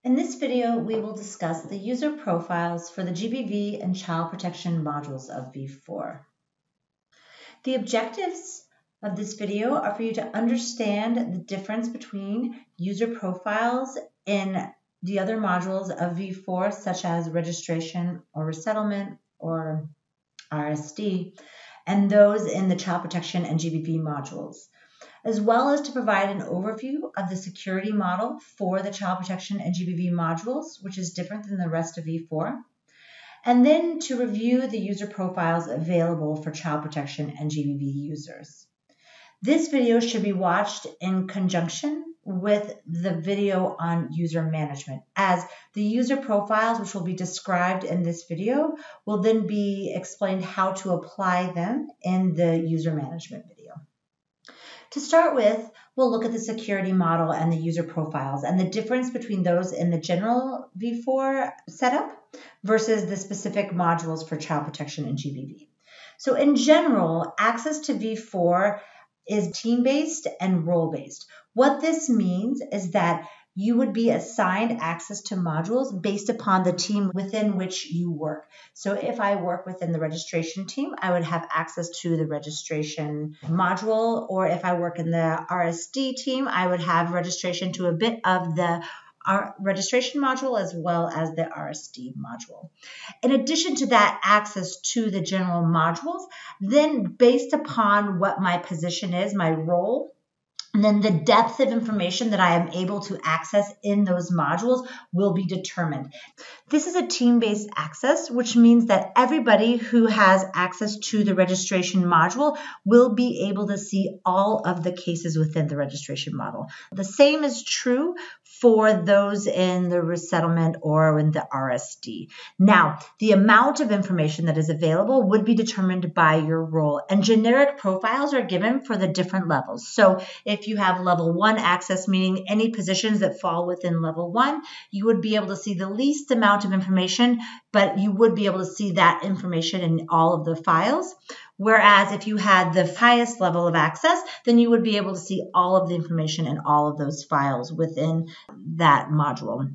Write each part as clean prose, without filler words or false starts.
In this video, we will discuss the user profiles for the GBV and child protection modules of V4. The objectives of this video are for you to understand the difference between user profiles in the other modules of V4, such as registration or resettlement or RSD, and those in the child protection and GBV modules, as well as to provide an overview of the security model for the child protection and GBV modules, which is different than the rest of V4, and then to review the user profiles available for child protection and GBV users. This video should be watched in conjunction with the video on user management, as the user profiles, which will be described in this video, will then be explained how to apply them in the user management video. To start with, we'll look at the security model and the user profiles and the difference between those in the general V4 setup versus the specific modules for child protection and GBV. So in general, access to V4 is team-based and role-based. What this means is that you would be assigned access to modules based upon the team within which you work. So if I work within the registration team, I would have access to the registration module, or if I work in the RSD team, I would have registration to a bit of the registration module as well as the RSD module. In addition to that access to the general modules, then based upon what my position is, my role, and then the depth of information that I am able to access in those modules will be determined. This is a team-based access, which means that everybody who has access to the registration module will be able to see all of the cases within the registration model. The same is true for those in the resettlement or in the RSD. Now, the amount of information that is available would be determined by your role, and generic profiles are given for the different levels. So if you have level 1 access, meaning any positions that fall within level 1, you would be able to see the least amount of information, but you would be able to see that information in all of the files. Whereas if you had the highest level of access, then you would be able to see all of the information in all of those files within that module.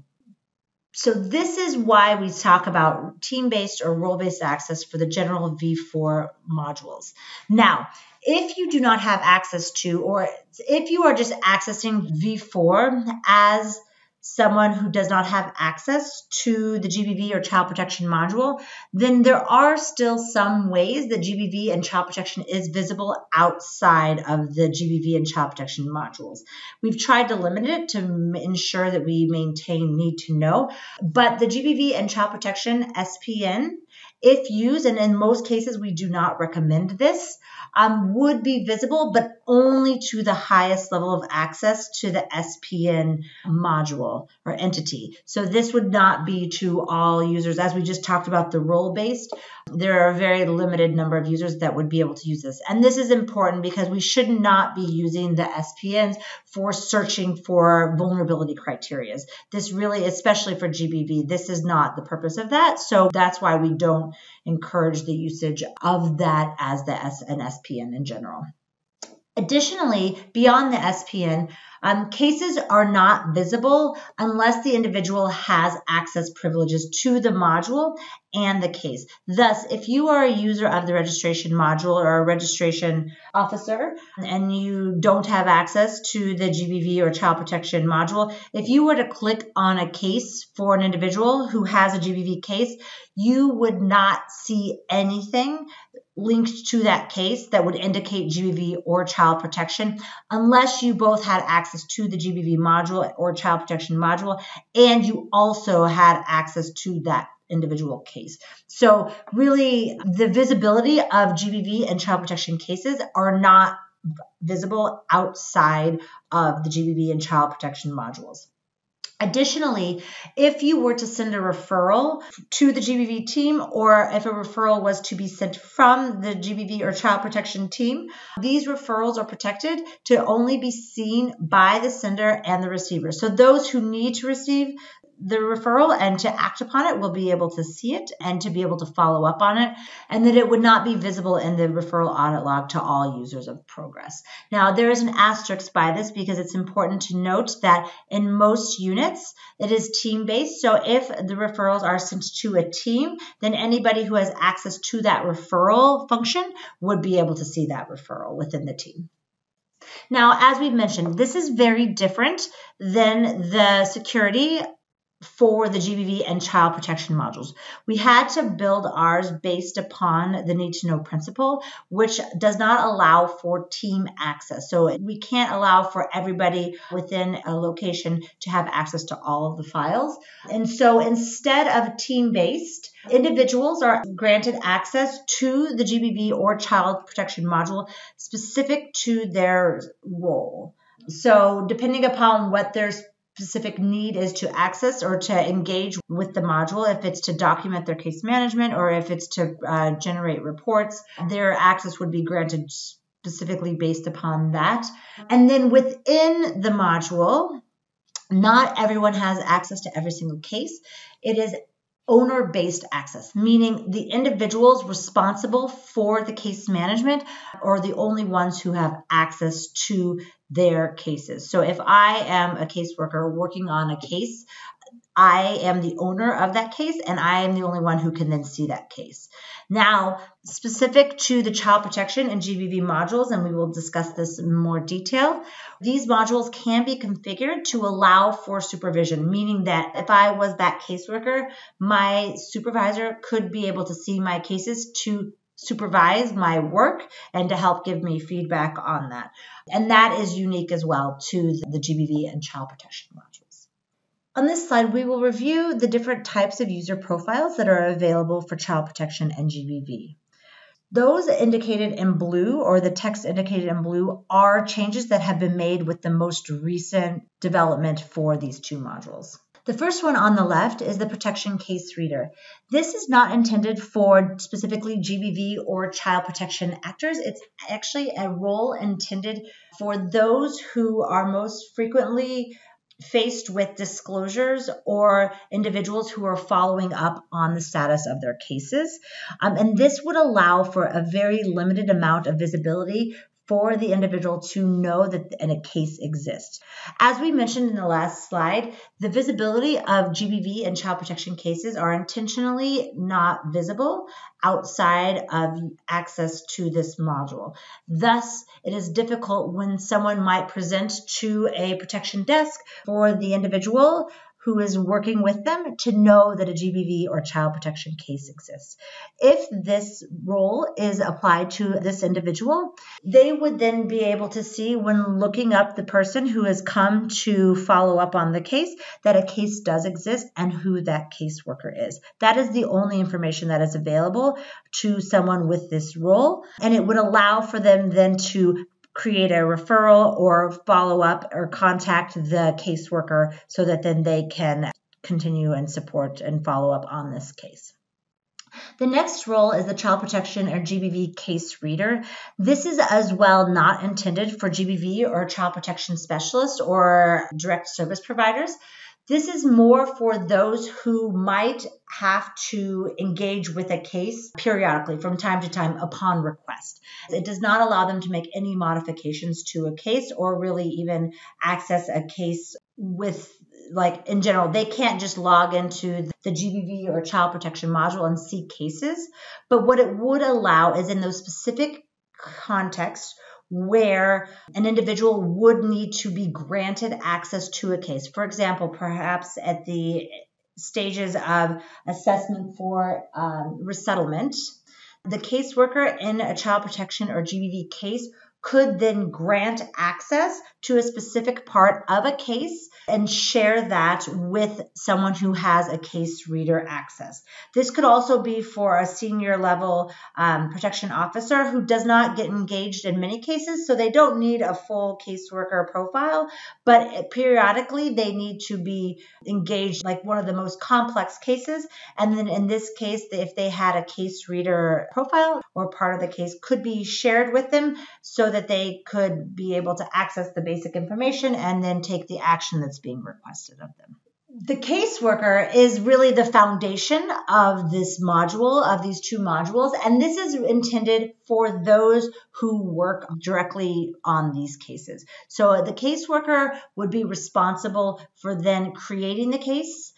So this is why we talk about team-based or role-based access for the general V4 modules. Now, if you do not have access to, or if you are just accessing V4 as someone who does not have access to the GBV or child protection module, then there are still some ways that GBV and child protection is visible outside of the GBV and child protection modules. We've tried to limit it to ensure that we maintain need to know, but the GBV and child protection SPN, if used, and in most cases we do not recommend this, would be visible, but only to the highest level of access to the SPN module or entity. So this would not be to all users. As we just talked about the role-based, there are a very limited number of users that would be able to use this. And this is important because we should not be using the SPNs for searching for vulnerability criteria. This really, especially for GBV, this is not the purpose of that. So that's why we don't encourage the usage of that as an SPN in general. Additionally, beyond the SPN, cases are not visible unless the individual has access privileges to the module and the case. Thus, if you are a user of the registration module or a registration officer and you don't have access to the GBV or child protection module, if you were to click on a case for an individual who has a GBV case, you would not see anything linked to that case that would indicate GBV or child protection unless you both had access to the GBV module or child protection module and you also had access to that individual case. So really the visibility of GBV and child protection cases are not visible outside of the GBV and child protection modules. Additionally, if you were to send a referral to the GBV team, or if a referral was to be sent from the GBV or child protection team, these referrals are protected to only be seen by the sender and the receiver. So those who need to receive the referral and to act upon it will be able to see it and to be able to follow up on it, and that it would not be visible in the referral audit log to all users of proGres. Now, there is an asterisk by this because it's important to note that in most units, it is team-based. So if the referrals are sent to a team, then anybody who has access to that referral function would be able to see that referral within the team. Now, as we mentioned, this is very different than the security for the GBV and child protection modules. We had to build ours based upon the need to know principle, which does not allow for team access. So we can't allow for everybody within a location to have access to all of the files. And so instead of team-based, individuals are granted access to the GBV or child protection module specific to their role. So depending upon what their specific need is to access or to engage with the module, if it's to document their case management or if it's to generate reports, their access would be granted specifically based upon that. And then within the module, not everyone has access to every single case. It is owner-based access, meaning the individuals responsible for the case management are the only ones who have access to their cases. So if I am a caseworker working on a case, I am the owner of that case and I am the only one who can then see that case. Now, specific to the child protection and GBV modules, and we will discuss this in more detail, these modules can be configured to allow for supervision, meaning that if I was that caseworker, my supervisor could be able to see my cases to supervise my work and to help give me feedback on that. And that is unique as well to the GBV and child protection modules. On this slide, we will review the different types of user profiles that are available for child protection and GBV. Those indicated in blue, or the text indicated in blue, are changes that have been made with the most recent development for these two modules. The first one on the left is the protection case reader. This is not intended for specifically GBV or child protection actors. It's actually a role intended for those who are most frequently faced with disclosures or individuals who are following up on the status of their cases. And this would allow for a very limited amount of visibility for the individual to know that a case exists. As we mentioned in the last slide, the visibility of GBV and child protection cases are intentionally not visible outside of access to this module. Thus, it is difficult when someone might present to a protection desk for the individual who is working with them to know that a GBV or child protection case exists. If this role is applied to this individual, they would then be able to see when looking up the person who has come to follow up on the case that a case does exist and who that caseworker is. That is the only information that is available to someone with this role, and it would allow for them then to create a referral or follow up or contact the caseworker so that then they can continue and support and follow up on this case. The next role is the child protection or GBV case reader. This is as well not intended for GBV or child protection specialists or direct service providers. This is more for those who might have to engage with a case periodically from time to time upon request. It does not allow them to make any modifications to a case or really even access a case with, like in general, they can't just log into the GBV or child protection module and see cases. But what it would allow is in those specific contexts where an individual would need to be granted access to a case. For example, perhaps at the stages of assessment for resettlement, the caseworker in a child protection or GBV case could then grant access to a specific part of a case and share that with someone who has a case reader access. This could also be for a senior level protection officer who does not get engaged in many cases, so they don't need a full caseworker profile, but periodically they need to be engaged like one of the most complex cases. And then in this case, if they had a case reader profile or part of the case could be shared with them so that they could be able to access the basic information and then take the action that's being requested of them. The caseworker is really the foundation of this module, of these two modules, and this is intended for those who work directly on these cases. So the caseworker would be responsible for then creating the case,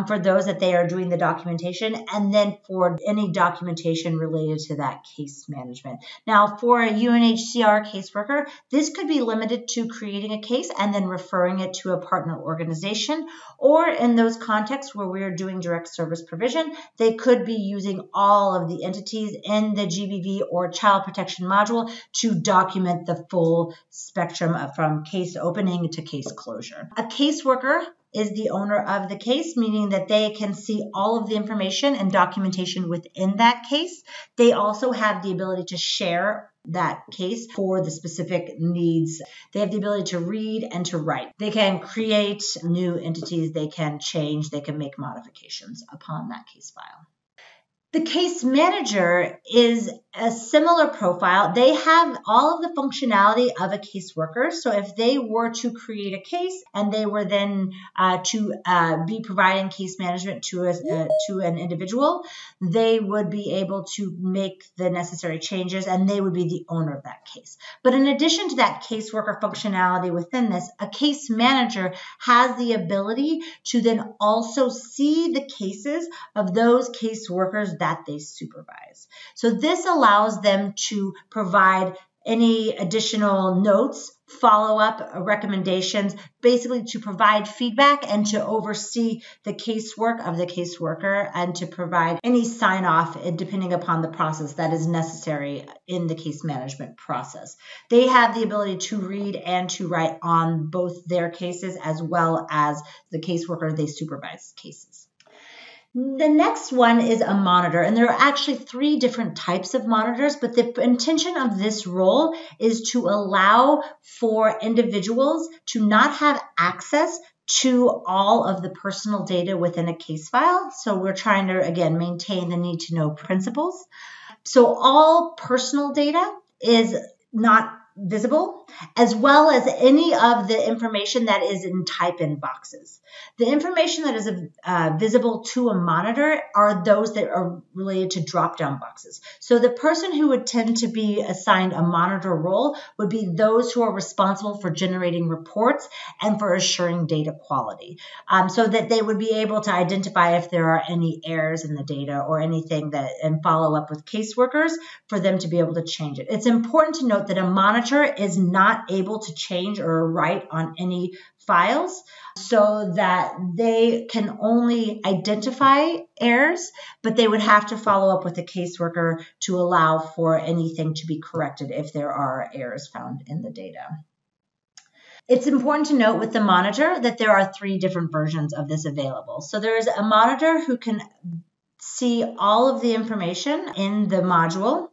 for those that they are doing the documentation, and then for any documentation related to that case management. Now, for a UNHCR caseworker, this could be limited to creating a case and then referring it to a partner organization, or in those contexts where we're doing direct service provision, they could be using all of the entities in the GBV or child protection module to document the full spectrum from case opening to case closure. A caseworker is the owner of the case, meaning that they can see all of the information and documentation within that case. They also have the ability to share that case for the specific needs. They have the ability to read and to write. They can create new entities, they can change, they can make modifications upon that case file. The case manager is a similar profile. They have all of the functionality of a caseworker. So if they were to create a case and they were then to be providing case management to an individual, they would be able to make the necessary changes and they would be the owner of that case. But in addition to that caseworker functionality within this, a case manager has the ability to then also see the cases of those caseworkers that they supervise. So this allows them to provide any additional notes, follow-up recommendations, basically to provide feedback and to oversee the casework of the caseworker and to provide any sign-off depending upon the process that is necessary in the case management process. They have the ability to read and to write on both their cases as well as the caseworker they supervise cases. The next one is a monitor, and there are actually 3 different types of monitors, but the intention of this role is to allow for individuals to not have access to all of the personal data within a case file. So we're trying to, again, maintain the need to know principles. So all personal data is not visible, as well as any of the information that is in type-in boxes. The information that is visible to a monitor are those that are related to drop-down boxes. So the person who would tend to be assigned a monitor role would be those who are responsible for generating reports and for assuring data quality, so that they would be able to identify if there are any errors in the data or anything that, and follow up with caseworkers for them to be able to change it. It's important to note that a monitor is not able to change or write on any files, so that they can only identify errors, but they would have to follow up with the caseworker to allow for anything to be corrected if there are errors found in the data. It's important to note with the monitor that there are 3 different versions of this available. So there's a monitor who can see all of the information in the module.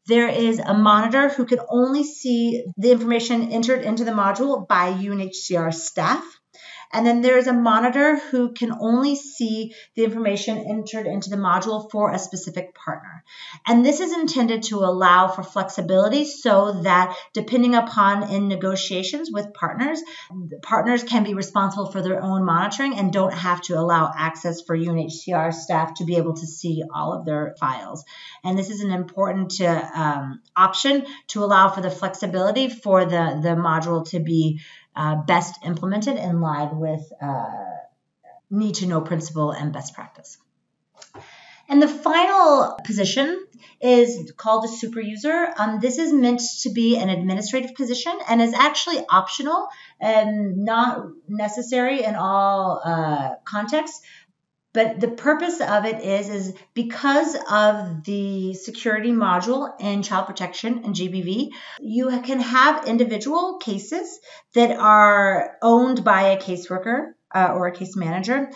There is a monitor who can only see the information entered into the module by UNHCR staff. And then there's a monitor who can only see the information entered into the module for a specific partner. And this is intended to allow for flexibility so that depending upon in negotiations with partners, partners can be responsible for their own monitoring and don't have to allow access for UNHCR staff to be able to see all of their files. And this is an important option to allow for the flexibility for the module to be best implemented in line with need to know principle and best practice. And the final position is called a super user. This is meant to be an administrative position and is actually optional and not necessary in all contexts. But the purpose of it is because of the security module in child protection and GBV, you can have individual cases that are owned by a caseworker or a case manager.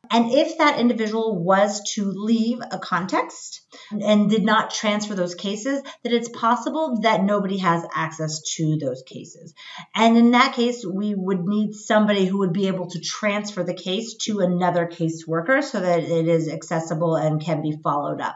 And if that individual was to leave a context and did not transfer those cases, that it's possible that nobody has access to those cases. And in that case, we would need somebody who would be able to transfer the case to another caseworker so that it is accessible and can be followed up.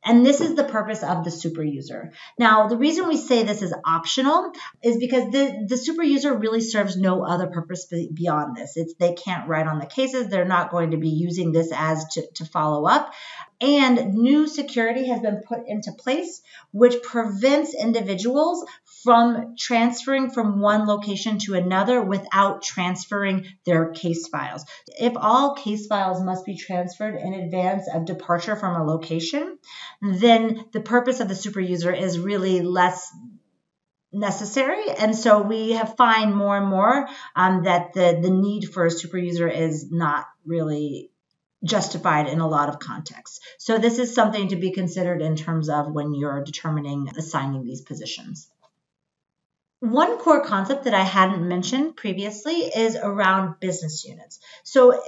And this is the purpose of the super user. Now, the reason we say this is optional is because the super user really serves no other purpose beyond this. They can't write on the cases. They're not going to be using this as to follow up. And new security has been put into place, which prevents individuals from transferring from one location to another without transferring their case files. If all case files must be transferred in advance of departure from a location, then the purpose of the super user is really less necessary. And so we have find more and more that the need for a super user is not really justified in a lot of contexts. So this is something to be considered in terms of when you're determining assigning these positions. One core concept that I hadn't mentioned previously is around business units. So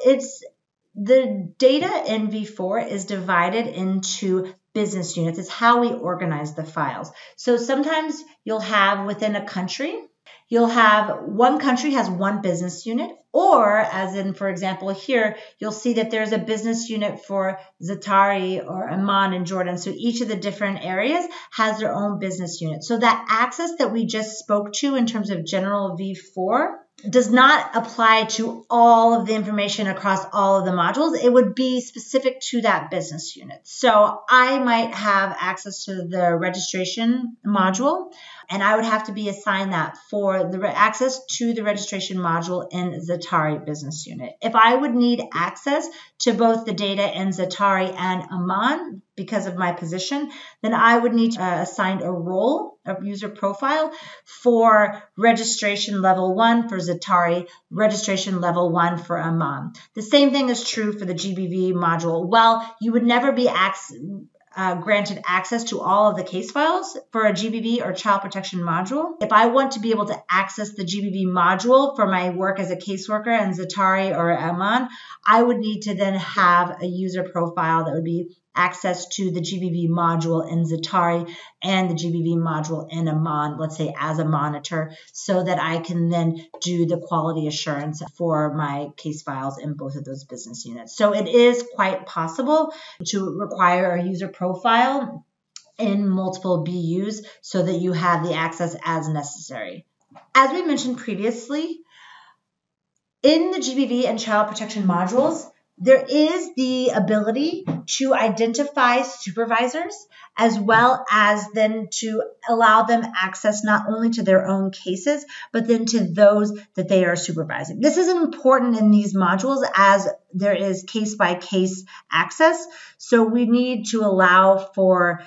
the data in V4 is divided into business units. It's how we organize the files. So sometimes you'll have within a country, you'll have one country has one business unit, or as in, for example, here, you'll see that there's a business unit for Zatari or Amman and Jordan. So each of the different areas has their own business unit. So that access that we just spoke to in terms of general V4 does not apply to all of the information across all of the modules. It would be specific to that business unit. So I might have access to the registration module, and I would have to be assigned that for the access to the registration module in Zatari business unit. If I would need access to both the data in Zatari and Amman because of my position, then I would need to assign a role, a user profile for registration level 1 for Zatari, registration level 1 for Amman. The same thing is true for the GBV module. Well, you would never be granted access to all of the case files for a GBV or child protection module. If I want to be able to access the GBV module for my work as a caseworker in Zatari or Amman, I would need to then have a user profile that would be access to the GBV module in Zatari and the GBV module in Amman, let's say as a monitor, so that I can then do the quality assurance for my case files in both of those business units. So it is quite possible to require a user profile in multiple BUs so that you have the access as necessary. As we mentioned previously, in the GBV and child protection modules, there is the ability to identify supervisors as well as then to allow them access not only to their own cases, but then to those that they are supervising. This is important in these modules as there is case-by-case access. So we need to allow for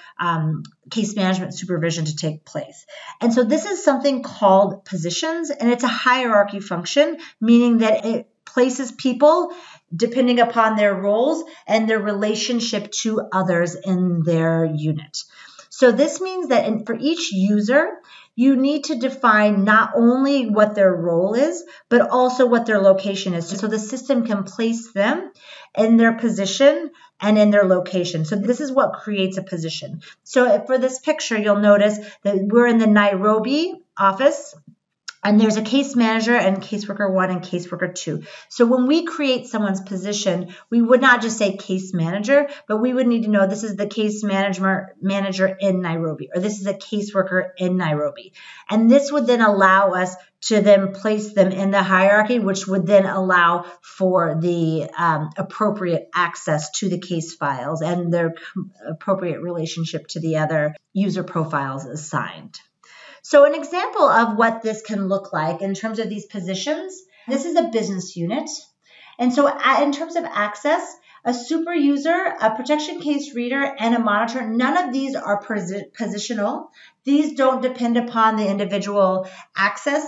case management supervision to take place. And so this is something called positions, and it's a hierarchy function, meaning that it places people depending upon their roles and their relationship to others in their unit. So this means that for each user, you need to define not only what their role is, but also what their location is. So the system can place them in their position and in their location. So this is what creates a position. So for this picture, you'll notice that we're in the Nairobi office, and there's a case manager and caseworker 1 and caseworker 2. So when we create someone's position, we would not just say case manager, but we would need to know this is the case manager in Nairobi, or this is a caseworker in Nairobi. And this would then allow us to then place them in the hierarchy, which would then allow for the appropriate access to the case files and their appropriate relationship to the other user profiles assigned. So an example of what this can look like in terms of these positions, this is a business unit. And so in terms of access, a super user, a protection case reader, and a monitor, none of these are positional. These don't depend upon the individual access.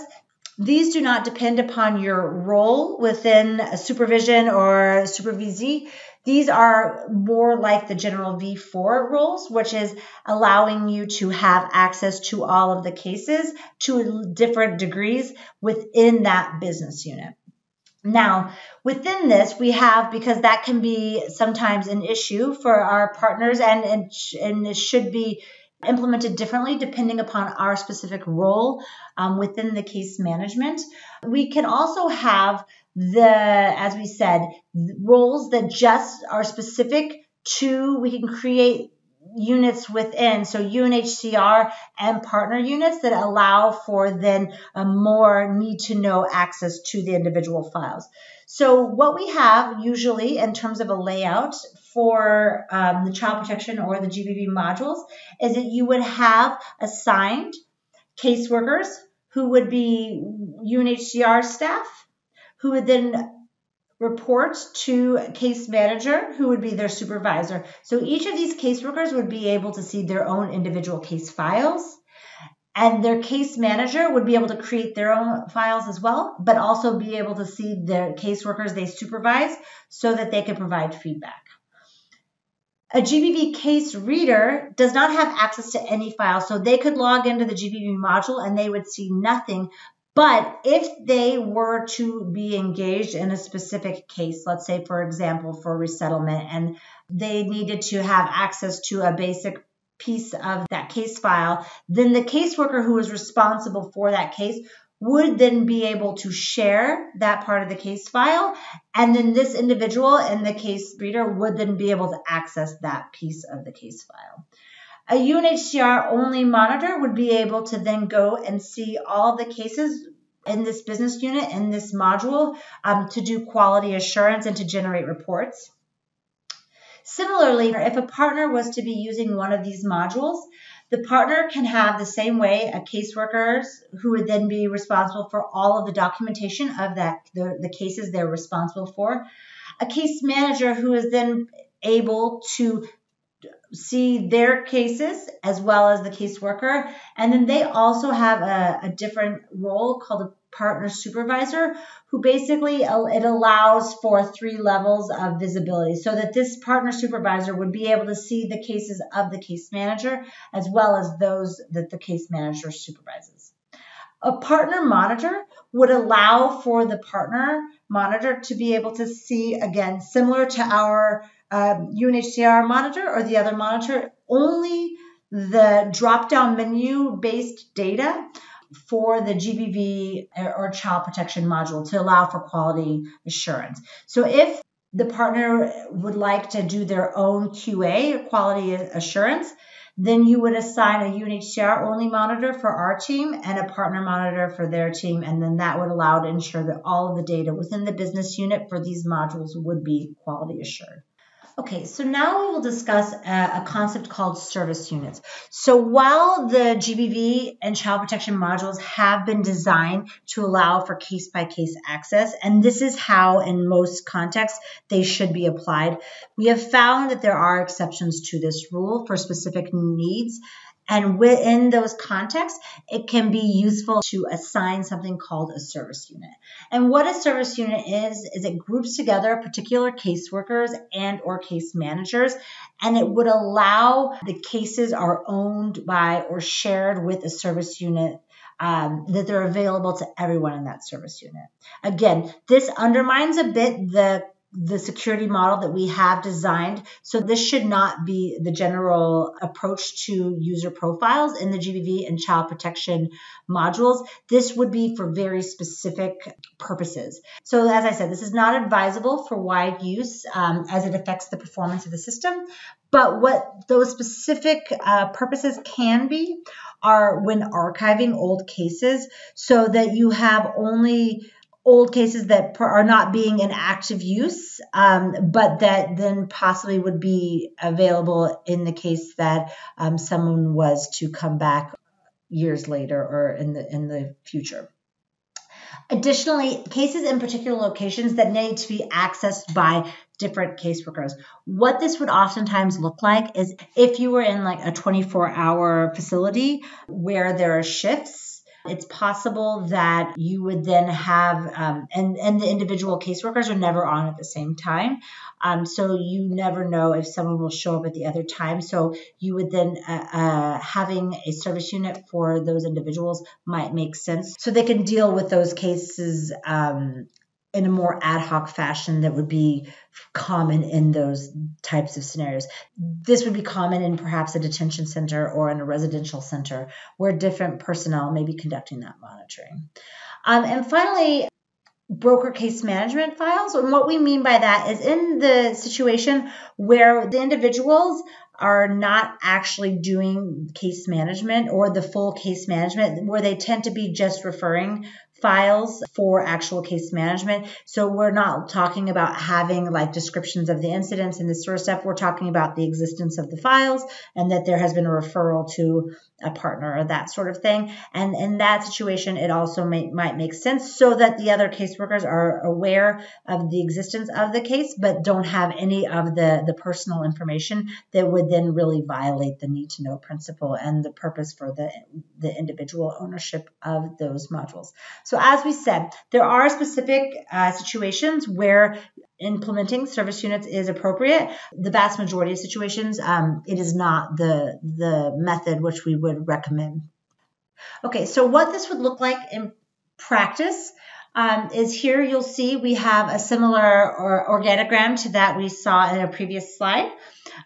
These do not depend upon your role within a supervision or supervisee. These are more like the general V4 roles, which is allowing you to have access to all of the cases to different degrees within that business unit. Now, within this, we have, because that can be sometimes an issue for our partners, and it should be implemented differently depending upon our specific role within the case management. We can also have as we said, roles that just are specific to, we can create units within, so UNHCR and partner units that allow for then a more need-to-know access to the individual files. So what we have usually in terms of a layout for the child protection or the GBV modules is that you would have assigned caseworkers who would be UNHCR staff, who would then report to a case manager, who would be their supervisor. So each of these caseworkers would be able to see their own individual case files, and their case manager would be able to create their own files as well, but also be able to see their caseworkers they supervise so that they can provide feedback. A GBV case reader does not have access to any file, so they could log into the GBV module and they would see nothing. But if they were to be engaged in a specific case, let's say, for example, for resettlement, and they needed to have access to a basic piece of that case file, then the caseworker who is responsible for that case would then be able to share that part of the case file, and then this individual in the case reader would then be able to access that piece of the case file. A UNHCR only monitor would be able to then go and see all of the cases in this business unit, in this module, to do quality assurance and to generate reports. Similarly, if a partner was to be using one of these modules, the partner can have the same way a caseworker who would then be responsible for all of the documentation of the cases they're responsible for, a case manager who is then able to see their cases as well as the caseworker. And then they also have a different role called a partner supervisor, who basically it allows for 3 levels of visibility, so that this partner supervisor would be able to see the cases of the case manager as well as those that the case manager supervises. A partner monitor would allow for the partner monitor to be able to see, again, similar to our UNHCR monitor or the other monitor, only the drop-down menu-based data for the GBV or child protection module to allow for quality assurance. So if the partner would like to do their own QA, quality assurance, then you would assign a UNHCR only monitor for our team and a partner monitor for their team, and then that would allow to ensure that all of the data within the business unit for these modules would be quality assured. Okay, so now we will discuss a concept called service units. So while the GBV and child protection modules have been designed to allow for case-by-case access, and this is how in most contexts they should be applied, we have found that there are exceptions to this rule for specific needs. And within those contexts, it can be useful to assign something called a service unit. And what a service unit is it groups together particular caseworkers and or case managers, and it would allow the cases are owned by or shared with a service unit, that they're available to everyone in that service unit. Again, this undermines a bit the security model that we have designed. So this should not be the general approach to user profiles in the GBV and child protection modules. This would be for very specific purposes. So as I said, this is not advisable for wide use as it affects the performance of the system. But what those specific purposes can be are when archiving old cases, so that you have only old cases that are not being in active use, but that then possibly would be available in the case that someone was to come back years later or in the future. Additionally, cases in particular locations that need to be accessed by different caseworkers. What this would oftentimes look like is if you were in like a 24-hour facility where there are shifts, it's possible that you would then have, and the individual caseworkers are never on at the same time. So you never know if someone will show up at the other time. So you would then, having a service unit for those individuals might make sense. So they can deal with those cases in a more ad hoc fashion that would be common in those types of scenarios. This would be common in perhaps a detention center or in a residential center where different personnel may be conducting that monitoring. And finally, broker case management files. And what we mean by that is in the situation where the individuals are not actually doing case management or the full case management, where they tend to be just referring files for actual case management. So we're not talking about having like descriptions of the incidents and this sort of stuff. We're talking about the existence of the files and that there has been a referral to a partner or that sort of thing. And in that situation, it also might make sense so that the other caseworkers are aware of the existence of the case, but don't have any of the personal information that would then really violate the need to know principle and the purpose for the individual ownership of those modules. So as we said, there are specific situations where implementing service units is appropriate. The vast majority of situations, it is not the method which we would recommend. Okay, so what this would look like in practice is here you'll see we have a similar organogram to that we saw in a previous slide.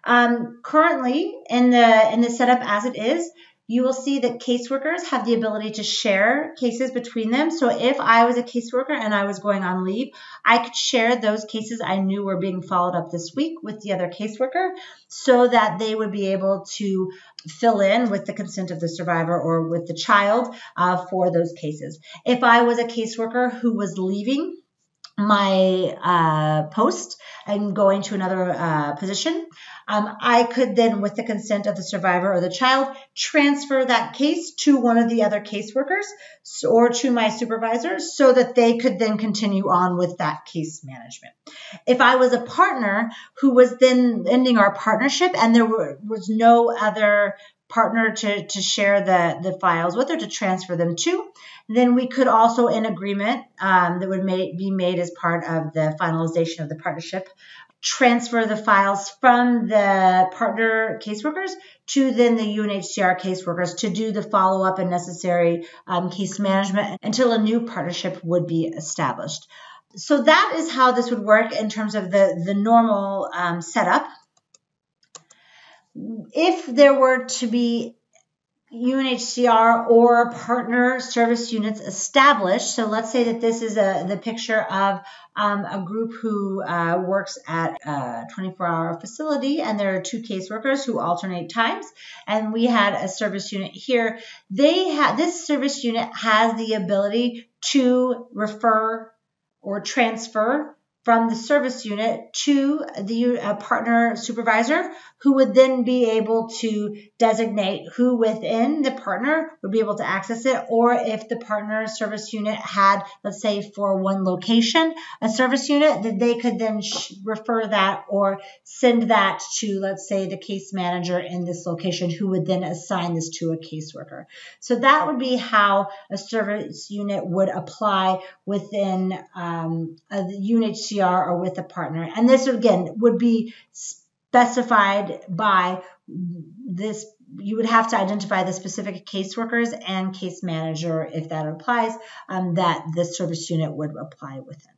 Currently, in the setup as it is, you will see that caseworkers have the ability to share cases between them. So if I was a caseworker and I was going on leave, I could share those cases I knew were being followed up this week with the other caseworker so that they would be able to fill in with the consent of the survivor or with the child for those cases. If I was a caseworker who was leaving my post and going to another position, I could then, with the consent of the survivor or the child, transfer that case to one of the other caseworkers or to my supervisors so that they could then continue on with that case management. If I was a partner who was then ending our partnership and there was no other partner to share the files with or to transfer them to, then we could also, in agreement that would be made as part of the finalization of the partnership, transfer the files from the partner caseworkers to then the UNHCR caseworkers to do the follow-up and necessary case management until a new partnership would be established. So that is how this would work in terms of the normal setup. If there were to be UNHCR or partner service units established, so let's say that this is the picture of a group who works at a 24-hour facility, and there are two caseworkers who alternate times, and we had a service unit here. This service unit has the ability to refer or transfer from the service unit to the partner supervisor, who would then be able to designate who within the partner would be able to access it, or if the partner service unit had, let's say, for one location, a service unit, that they could then refer that or send that to, let's say, the case manager in this location, who would then assign this to a caseworker. So that would be how a service unit would apply within a UNHCR or with a partner. And this, again, would be specified by this. You would have to identify the specific caseworkers and case manager, if that applies, that the service unit would apply within.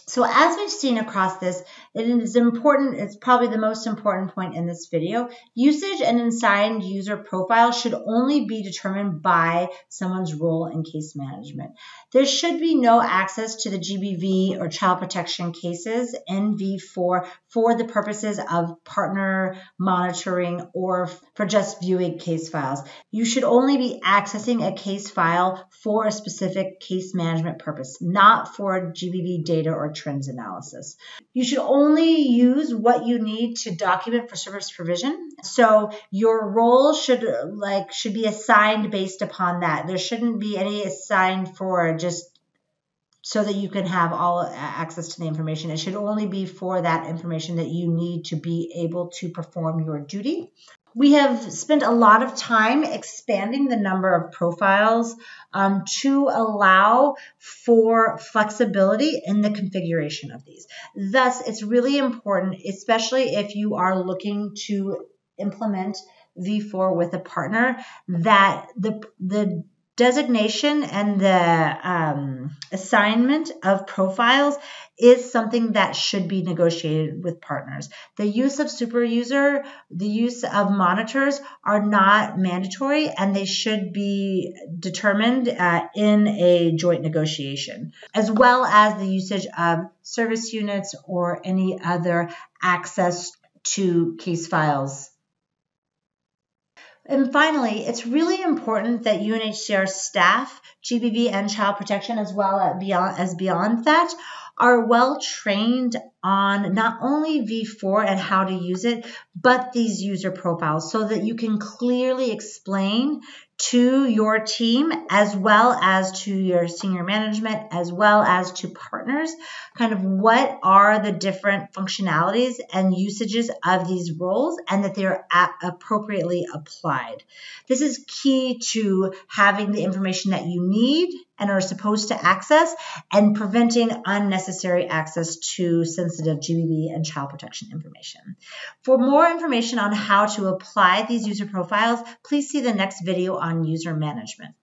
So as we've seen across this, it is important, it's probably the most important point in this video, usage and assigned user profile should only be determined by someone's role in case management. There should be no access to the GBV or child protection cases in V4 for the purposes of partner monitoring or for just viewing case files. You should only be accessing a case file for a specific case management purpose, not for GBV data or trends analysis. You should only use what you need to document for service provision. So your role should be assigned based upon that. There shouldn't be any assigned for just so that you can have all access to the information. It should only be for that information that you need to be able to perform your duty. We have spent a lot of time expanding the number of profiles to allow for flexibility in the configuration of these. Thus, it's really important, especially if you are looking to implement V4 with a partner, that the Designation and the assignment of profiles is something that should be negotiated with partners. The use of super user, the use of monitors are not mandatory, and they should be determined in a joint negotiation, as well as the usage of service units or any other access to case files. And finally, it's really important that UNHCR staff, GBV and child protection, as well as beyond that, are well trained on not only V4 and how to use it, but these user profiles, so that you can clearly explain to your team, as well as to your senior management, as well as to partners, kind of what are the different functionalities and usages of these roles, and that they're appropriately applied. This is key to having the information that you need and are supposed to access, and preventing unnecessary access to sensitive GBV and child protection information. For more information on how to apply these user profiles, please see the next video on user management.